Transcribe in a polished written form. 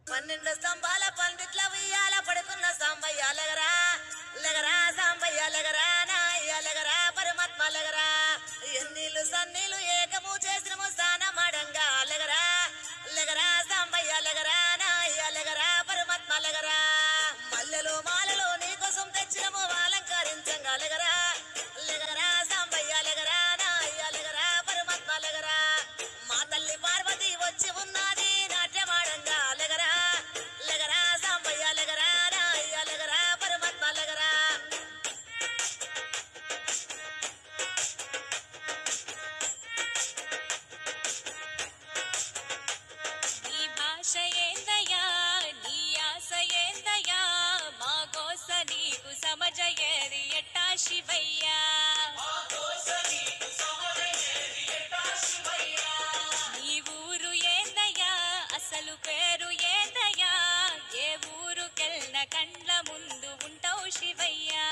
12 స్తంభాల పందిట్ల ఉయ్యాల పడుకున్న సాంబయ్య లెగరా లెగరా సాంబయ్య లెగరా నాయ్య లెగరా పరమాత్మ లెగరా ఎన్నీళ్ళు సన్నీళ్ళు ఏకము చేసినము స్నానమాడంగా లెగరా లెగరా సాంబయ్య లెగరా నాయ్య లెగరా పరమాత్మ లెగరా మల్లెలు మాలలు నీకోసం తెచ్చినము అలంకరించంగా లెగరా లెగరా సాంబయ్య లెగరా నాయ్య లెగరా పరమాత్మ లెగరా మా తల్లి పార్వతి వచ్చి ఉన్నది నాట్యమాడంగా లెగరా లెగరా సాంబయ్య లెగరా నాయ్య లెగరా పరమాత్మ లెగరా నీ భాష ఏందయ్యా నీ ఆశ ఏందయ్యా మా గోస నీకు సమజయ్యేది ఎట్టా శివయ్యా నీ ఊరు ఏందయ్యా అసలు పేరు ఏందయ్యా ఏ ఊరుకెళ్ళిన కండ్ల ముందు ఉంటావు శివయ్యా